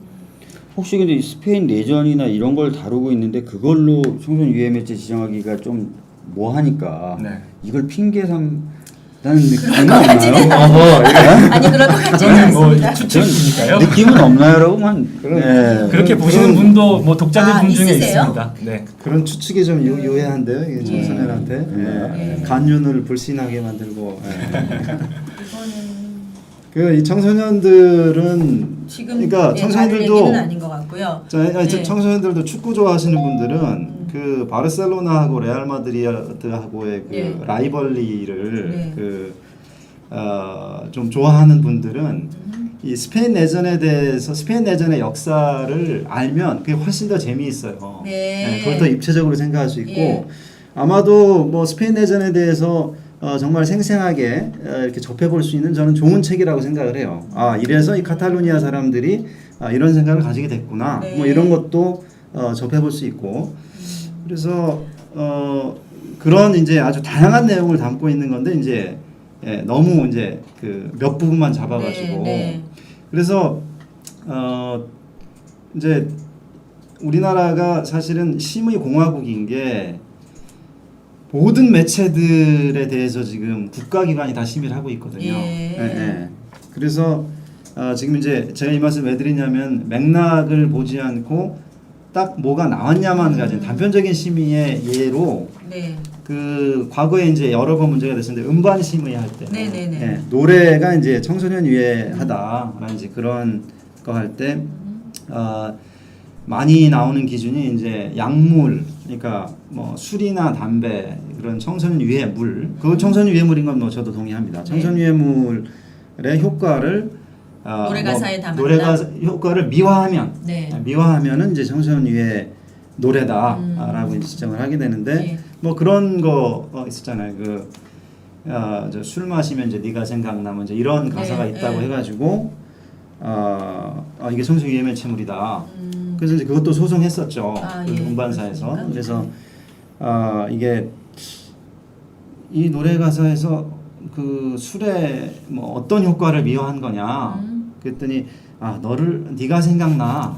혹시 근데 스페인 내전이나 이런 걸 다루고 있는데 그걸로 청소년 유해 매체 지정하기가 좀 뭐하니까 네. 이걸 핑계 삼다는 느낌은 것 같지는 없나요? 아니 그럴 것 같지는 저는 뭐 않습니다. 추측이니까요. 느낌은 없나요라고만 네. 그렇게 보시는 분도 뭐 독자들 아, 분 중에 있으세요? 있습니다. 네. 그런 추측이 좀 유해한데요. 이게 청소년한테 예. 간윤을 불신하게 만들고. 이거는 그 이 청소년들은 지금 그러니까 예, 청소년들도 얘기는 아닌 것 같고요. 네. 청소년들도 축구 좋아하시는 분들은 그 바르셀로나하고 레알 마드리드하고의 그 네. 라이벌리를 네. 좀 좋아하는 분들은 이 스페인 내전에 대해서 스페인 내전의 역사를 알면 그게 훨씬 더 재미있어요. 네. 그걸 더 입체적으로 생각할 수 있고 예. 아마도 뭐 스페인 내전에 대해서 정말 생생하게 이렇게 접해볼 수 있는 저는 좋은 책이라고 생각을 해요. 아 이래서 이 카탈루니아 사람들이 이런 생각을 가지게 됐구나. 네. 뭐 이런 것도 접해볼 수 있고 그래서 그런 이제 아주 다양한 내용을 담고 있는 건데 이제 너무 이제 그 몇 부분만 잡아가지고 네, 네. 그래서 이제 우리나라가 사실은 심의 공화국인 게 모든 매체들에 대해서 지금 국가기관이 다 심의를 하고 있거든요. 예. 그래서 지금 이제 제가 이 말씀 왜 드리냐면 맥락을 보지 않고 딱 뭐가 나왔냐만 가진 단편적인 심의의 예로 네. 그 과거에 이제 여러 번 문제가 됐었는데 음반 심의할 때 네네네. 노래가 이제 청소년 유해하다라는 이제 그런 거 할 때 많이 나오는 기준이 이제 약물, 그러니까 뭐 술이나 담배 그런 청소년 유해물, 그 청소년 유해물인 건 뭐 저도 동의합니다. 청소년 유해물의 효과를 노래 가사에 담았다. 노래 가사 효과를 미화하면 네. 미화하면은 이제 청소년 유해 노래다라고 이제 지정을 하게 되는데 네. 뭐 그런 거 있었잖아요. 술 마시면 이제 네가 생각나면 이제 이런 가사가 네, 있다고 네. 해가지고 이게 청소년 유해 매체물이다. 그래서 이제 그것도 소송했었죠. 아, 그 예. 운반사에서. 그렇습니까? 그래서 이게 이 노래 가사에서 그 술에 뭐 어떤 효과를 미화한 거냐. 그랬더니 네가 생각나.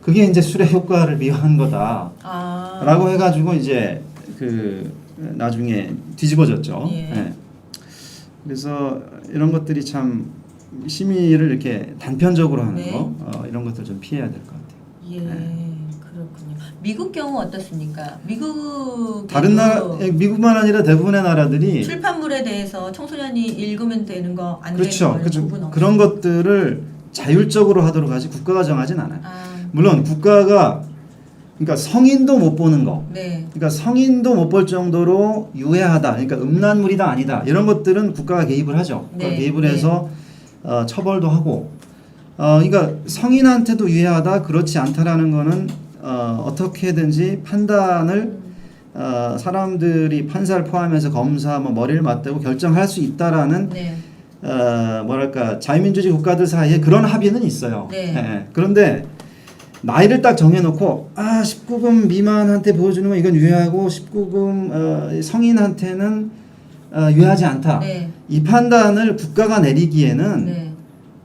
그게 이제 술의 효과를 미화한 거다라고 해가지고 이제 그 나중에 뒤집어졌죠. 예. 예. 그래서 이런 것들이 참 심의를 이렇게 단편적으로 하는 네. 거 이런 것들 좀 피해야 될 것 같아요. 예, 그렇군요. 미국 경우 어떻습니까? 미국 다른 나라 미국만 아니라 대부분의 나라들이 출판물에 대해서 청소년이 읽으면 되는 거 안 되는 그렇죠. 거는 그렇죠. 구분 없이. 그런 것들을 자율적으로 하도록 하지 국가가 정하진 않아요. 아, 물론 국가가 그러니까 성인도 못 보는 거. 네. 그러니까 성인도 못 볼 정도로 유해하다. 그러니까 음란물이다 아니다. 이런 것들은 국가가 개입을 하죠. 국가가 네, 개입을 네. 해서 처벌도 하고 그러니까 성인한테도 유해하다, 그렇지 않다라는 거는 어떻게든지 판단을 사람들이 판사를 포함해서 검사 뭐 머리를 맞대고 결정할 수 있다라는 네. 뭐랄까 자유민주주의 국가들 사이에 그런 합의는 있어요. 네. 예. 그런데 나이를 딱 정해놓고 19금 미만한테 보여주는 건 이건 유해하고 19금 성인한테는 유해하지 않다. 네. 이 판단을 국가가 내리기에는 네.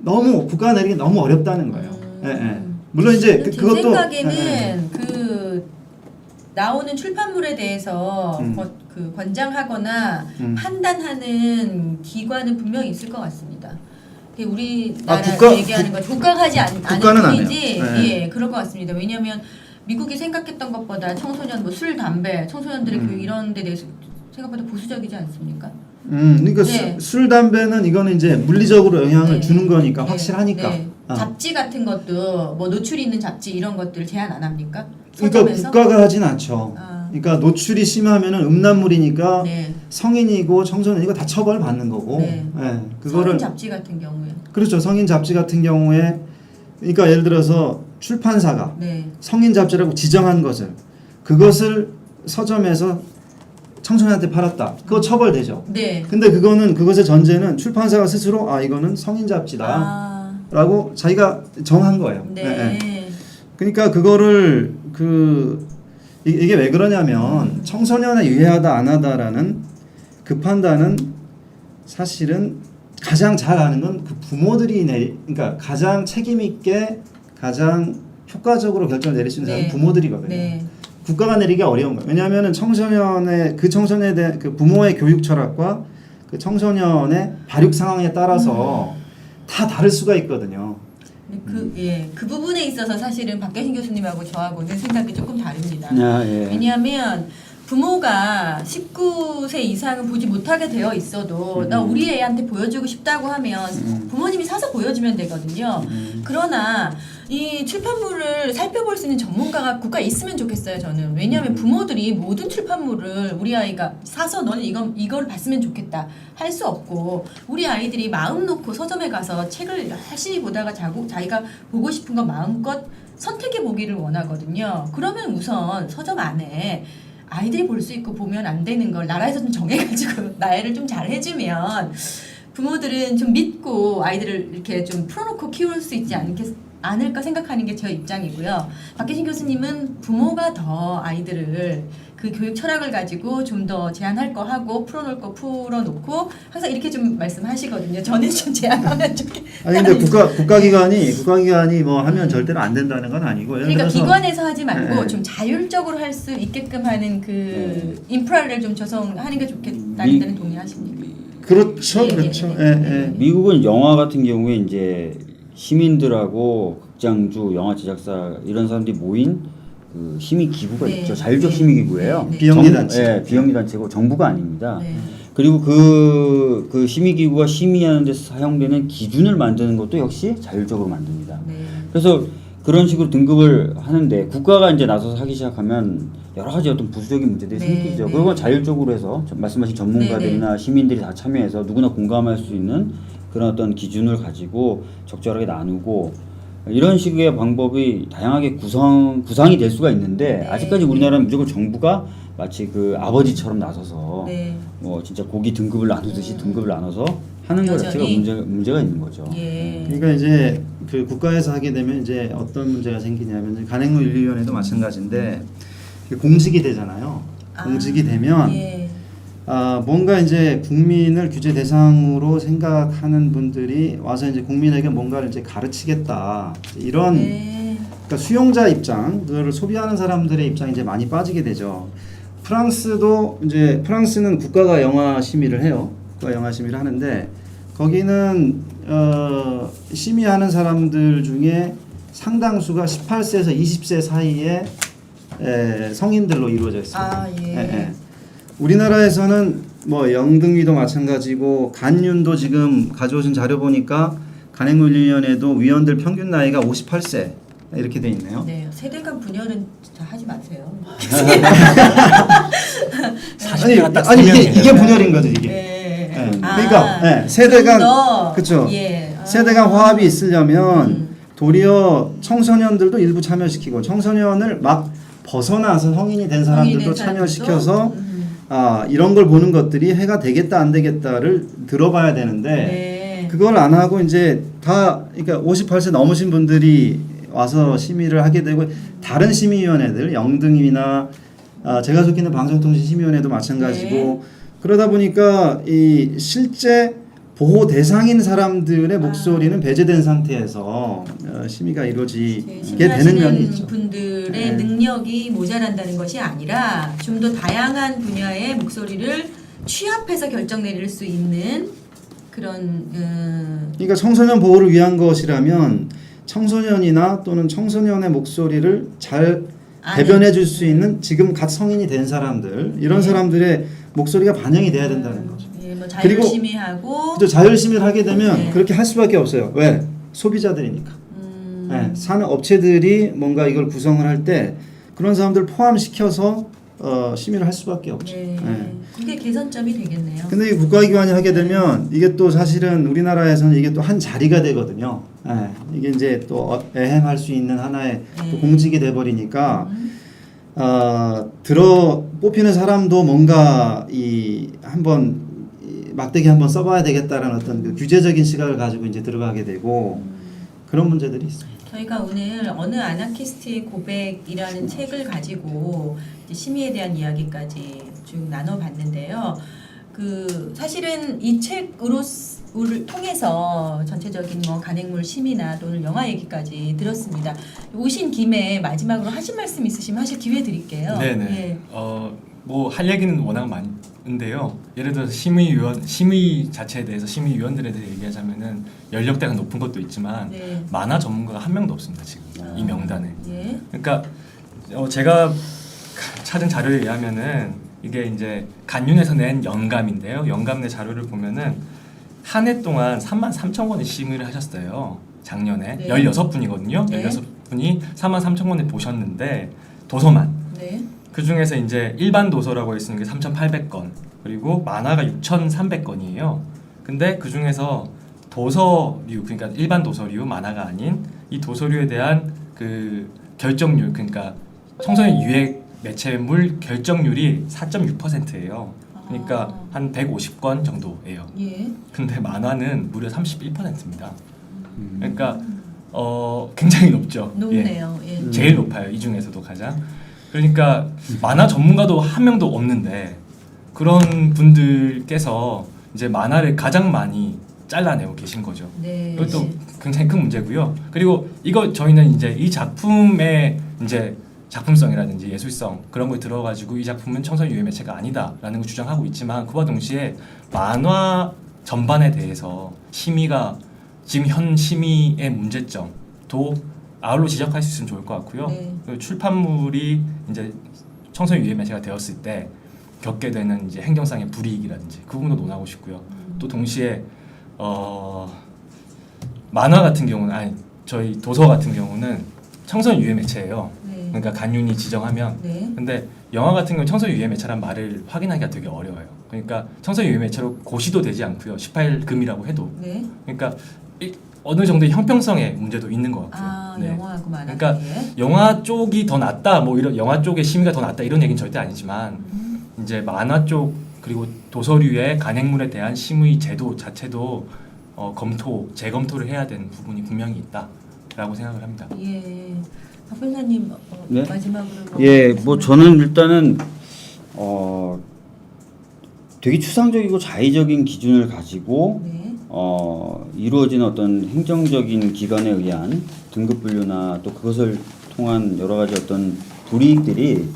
국가가 내리기 너무 어렵다는 거예요. 예, 예. 물론 이제 제 그것도 생각에는 예, 그 나오는 출판물에 대해서 그 권장하거나 판단하는 기관은 분명히 있을 것 같습니다. 우리나라 얘기하는 건 국가가 하지 않을 뿐이지 예, 그럴 것 같습니다. 왜냐하면 미국이 생각했던 것보다 청소년 뭐 술, 담배, 청소년들의 교육 이런 데 대해서 생각보다 보수적이지 않습니까? 그러니까 네. 술, 담배는 이거는 이제 물리적으로 영향을 네. 주는 거니까 네. 확실하니까. 네. 잡지 같은 것도 뭐 노출이 있는 잡지 이런 것들 제한 안 합니까? 그러니까 서점에서? 국가가 하진 않죠. 아. 그러니까 노출이 심하면은 음란물이니까 네. 성인이고 청소년이고 다 처벌 받는 거고. 네. 예, 그거를 성인 잡지 같은 경우에. 그렇죠. 성인 잡지 같은 경우에 그러니까 예를 들어서 출판사가 네. 성인 잡지라고 지정한 그것을 서점에서 청소년한테 팔았다. 그거 처벌되죠. 네. 근데 그것의 전제는 출판사가 스스로 이거는 성인 잡지다. 라고 자기가 정한 거예요. 네. 예, 예. 그러니까 그거를 이게 왜 그러냐면 청소년에 유해하다 안 하다라는 그 판단은 사실은 가장 잘 아는 건 그 부모들이 그러니까 가장 책임 있게 가장 효과적으로 결정을 내릴 수 있는 사람은 네. 부모들이거든요. 네. 국가가 내리기가 어려운 거예요. 왜냐하면 청소년에 대한 그 부모의 교육 철학과 그 청소년의 발육 상황에 따라서 다 다를 수가 있거든요. 그 부분에 있어서 사실은 박계신 교수님하고 저하고는 생각이 조금 다릅니다. 예. 왜냐하면 부모가 19세 이상은 보지 못하게 되어 있어도 나 우리 애한테 보여주고 싶다고 하면 부모님이 사서 보여주면 되거든요. 그러나 이 출판물을 살펴볼 수 있는 전문가가 국가에 있으면 좋겠어요, 저는. 왜냐하면 부모들이 모든 출판물을 우리 아이가 사서 너는 이걸 봤으면 좋겠다 할 수 없고, 우리 아이들이 마음 놓고 서점에 가서 책을 열심히 보다가 자기가 보고 싶은 거 마음껏 선택해 보기를 원하거든요. 그러면 우선 서점 안에 아이들이 볼 수 있고 보면 안 되는 걸 나라에서 좀 정해가지고 나열을 좀 잘 해주면 부모들은 좀 믿고 아이들을 이렇게 좀 풀어놓고 키울 수 있지 않을까 생각하는 게 제 입장이고요. 박계신 교수님은 부모가 더 아이들을 그 교육 철학을 가지고 좀 더 제한할 거 하고 풀어놓을 거 풀어놓고 항상 이렇게 좀 말씀하시거든요. 저는 좀 제한하면 좋겠다. 아니 근데 국가기관이 뭐 하면 절대로 안 된다는 건 아니고. 그러니까 기관에서 하지 말고 네. 좀 자율적으로 할 수 있게끔 하는 그 인프라를 좀 조성하는 게 좋겠다는 데는 동의하십니까? 그렇죠, 예, 그렇죠. 예, 예. 미국은 영화 같은 경우에 이제 시민들하고 극장주, 영화 제작사 이런 사람들이 모인 그 심의 기구가 네. 있죠. 자율적 네. 심의 기구예요. 네, 네. 비영리 단체. 예, 비영리 단체고 정부가 아닙니다. 네. 그리고 그 심의 기구가 심의하는 데 사용되는 기준을 만드는 것도 역시 자율적으로 만듭니다. 네. 그래서 그런 식으로 등급을 하는데 국가가 이제 나서서 하기 시작하면 여러 가지 어떤 부수적인 문제들이 네, 생기죠. 네. 그건 자율적으로 해서 말씀하신 전문가들이나 시민들이 다 참여해서 누구나 공감할 수 있는 그런 어떤 기준을 가지고 적절하게 나누고 이런 식의 방법이 다양하게 구상이 될 수가 있는데 네. 아직까지 우리나라는 무조건 정부가 마치 그 아버지처럼 나서서 네. 뭐 진짜 고기 등급을 나누듯이 등급을 나눠서 하는 것 자체가 여전히. 문제가 있는 거죠. 예. 그러니까 이제 그 국가에서 하게 되면 이제 어떤 문제가 생기냐면 간행물윤리위원회도 마찬가지인데 공직이 되잖아요. 공직이 되면 예. 뭔가 이제 국민을 규제 대상으로 생각하는 분들이 와서 이제 국민에게 뭔가를 이제 가르치겠다 이런 네. 그러니까 수용자 입장, 그거를 소비하는 사람들의 입장이 이제 많이 빠지게 되죠. 프랑스는 국가가 영화 심의를 해요. 국가 영화 심의를 하는데 거기는 심의하는 사람들 중에 상당수가 18세에서 20세 사이의 성인들로 이루어져 있습니다. 예. 우리나라에서는 뭐 영등위도 마찬가지고 간윤도 지금 가져오신 자료 보니까 간행물위원회도 위원들 평균 나이가 58세 이렇게 돼 있네요. 네. 세대 간 분열은 진짜 하지 마세요. 아니 이게 분열인 거죠 이게. 네. 그러니까 세대가 그렇죠. 예. 세대 간 화합이 있으려면 도리어 청소년들도 일부 참여시키고 청소년을 막 벗어나서 성인이 된 사람들도 참여시켜서 이런 걸 보는 것들이 해가 되겠다 안 되겠다를 들어봐야 되는데 네. 그걸 안 하고 이제 다 그러니까 58세 넘으신 분들이 와서 심의를 하게 되고 다른 심의위원회들 영등이나 제가 속해 있는 방송통신심의위원회도 마찬가지고 그러다 보니까 이 실제 보호 대상인 사람들의 목소리는 배제된 상태에서 심의가 이루어지게 되는 면이 있죠. 분들의 네. 능력이 모자란다는 것이 아니라 좀 더 다양한 분야의 목소리를 취합해서 결정 내릴 수 있는 그런 그러니까 청소년 보호를 위한 것이라면 청소년이나 또는 청소년의 목소리를 잘 대변해 줄 수 있는 지금 갓 성인이 된 사람들 이런 사람들의 목소리가 반영이 돼야 된다는 거죠. 예, 뭐 그리고 자율심의하고 자율심의를 하게 되면 네. 그렇게 할 수밖에 없어요. 왜? 소비자들이니까. 네, 사는 업체들이 뭔가 이걸 구성을 할 때 그런 사람들 포함시켜서 심의를 할 수밖에 없죠. 네. 네. 그게 개선점이 되겠네요. 근데 이 국가기관이 하게 되면 이게 또 사실은 우리나라에서는 이게 또 한 자리가 되거든요. 예, 이게 이제 또 애행할 수 있는 하나의 또 공직이 돼버리니까 뽑히는 사람도 뭔가 한번 막대기 한번 써봐야 되겠다라는 어떤 그 규제적인 시각을 가지고 이제 들어가게 되고 그런 문제들이 있습니다. 저희가 오늘 어느 아나키스트의 고백이라는 책을 가지고 이제 심의에 대한 이야기까지 쭉 나눠봤는데요. 그 사실은 이 책으로 를 통해서 전체적인 뭐 간행물 심의나 또는 영화 얘기까지 들었습니다. 오신 김에 마지막으로 하실 말씀 있으시면 하실 기회 드릴게요. 네네. 예. 뭐 할 얘기는 워낙 많은데요. 예를 들어서 심의 자체에 대해서 심의위원들에 대해 얘기하자면은 연령대가 높은 것도 있지만 네. 만화 전문가가 한 명도 없습니다 지금 이 명단에. 예. 그러니까 제가 찾은 자료에 의하면은 이게 이제 간윤에서 낸 영감인데요. 영감 내 자료를 보면은 한 해 동안 33,000권의 심의를 하셨어요. 작년에. 네. 16분이거든요. 네. 16분이 33,000권을 보셨는데 도서만. 네. 그 중에서 이제 일반 도서라고 했으니까 3,800건. 그리고 만화가 6,300건이에요. 근데 그 중에서 도서류, 그러니까 일반 도서류, 만화가 아닌 이 도서류에 대한 그 결정률, 그러니까 청소년 유해 매체물 결정률이 4.6%예요. 그러니까 한 150건 정도예요. 예. 근데 만화는 무려 31%입니다. 그러니까 굉장히 높죠. 높네요. 예. 제일 높아요. 이 중에서도 가장. 그러니까 만화 전문가도 한 명도 없는데 그런 분들께서 이제 만화를 가장 많이 잘라내고 계신 거죠. 네. 그것도 굉장히 큰 문제고요. 그리고 이거 저희는 이제 이 작품의 이제 작품성이라든지 예술성 그런 걸 들어가지고 이 작품은 청소년 유해 매체가 아니다라는 걸 주장하고 있지만 그와 동시에 만화 전반에 대해서 심의가 지금 현 심의의 문제점도 아울러 지적할 수 있으면 좋을 것 같고요. 네. 그리고 출판물이 이제 청소년 유해 매체가 되었을 때 겪게 되는 이제 행정상의 불이익이라든지 그 부분도 논하고 싶고요. 또 동시에 만화 같은 경우는 저희 도서 같은 경우는 청소년 유해 매체예요. 그러니까 간윤이 지정하면. 네. 근데 영화 같은 경우 청소년 유해 매체란 말을 확인하기가 되게 어려워요. 그러니까 청소년 유해 매체로 고시도 되지 않고요. 18금이라고 해도. 네. 그러니까 어느 정도의 형평성의 문제도 있는 것 같고요. 영화하고 만화. 그러니까 영화 쪽이 더 낫다, 뭐 이런 영화 쪽의 심의가 더 낫다 이런 얘기는 절대 아니지만 이제 만화 쪽 그리고 도서류의 간행물에 대한 심의 제도 자체도 재검토를 해야 되는 부분이 분명히 있다라고 생각을 합니다. 예. 박 변호사님 네? 마지막으로 예, 뭐 저는 일단은 되게 추상적이고 자의적인 기준을 가지고 네. 이루어진 어떤 행정적인 기관에 의한 등급 분류나 또 그것을 통한 여러 가지 어떤 불이익들이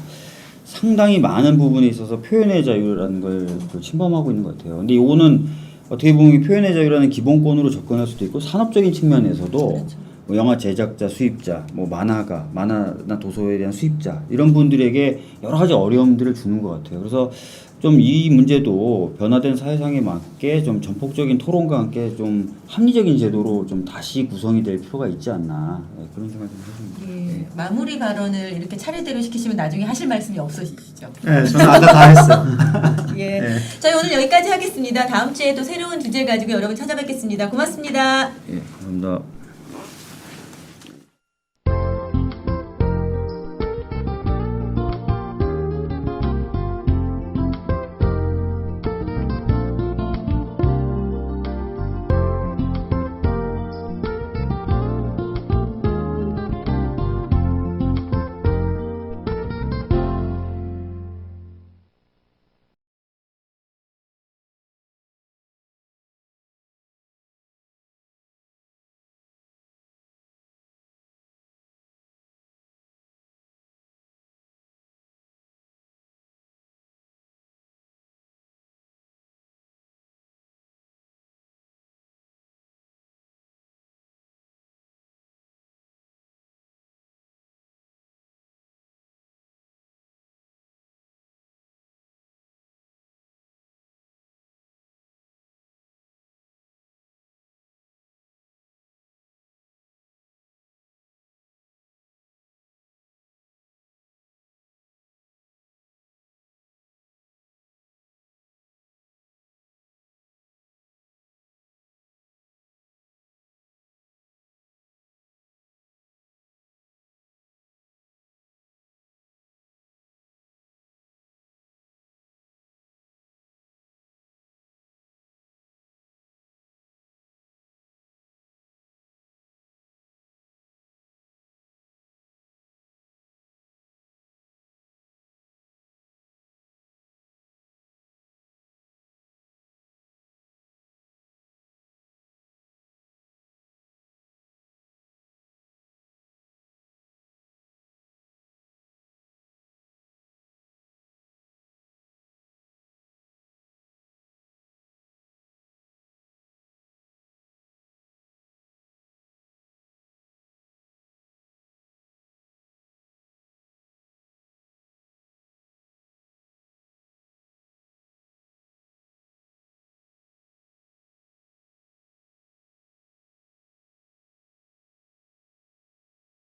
상당히 많은 부분에 있어서 표현의 자유라는 걸 침범하고 있는 것 같아요. 근데 이거는 어떻게 보면 표현의 자유라는 기본권으로 접근할 수도 있고 산업적인 측면에서도 그렇죠. 뭐 영화 제작자, 수입자, 뭐 만화나 도서에 대한 수입자 이런 분들에게 여러 가지 어려움들을 주는 것 같아요. 그래서 좀 이 문제도 변화된 사회상에 맞게 좀 전폭적인 토론과 함께 좀 합리적인 제도로 좀 다시 구성이 될 필요가 있지 않나 그런 생각을 좀 해봅니다. 예. 마무리 발언을 이렇게 차례대로 시키시면 나중에 하실 말씀이 없으시죠? 네, 저는 아까 다 했어요. 예. 네. 저희 오늘 여기까지 하겠습니다. 다음 주에 또 새로운 주제 가지고 여러분 찾아뵙겠습니다. 고맙습니다. 예. 감사합니다.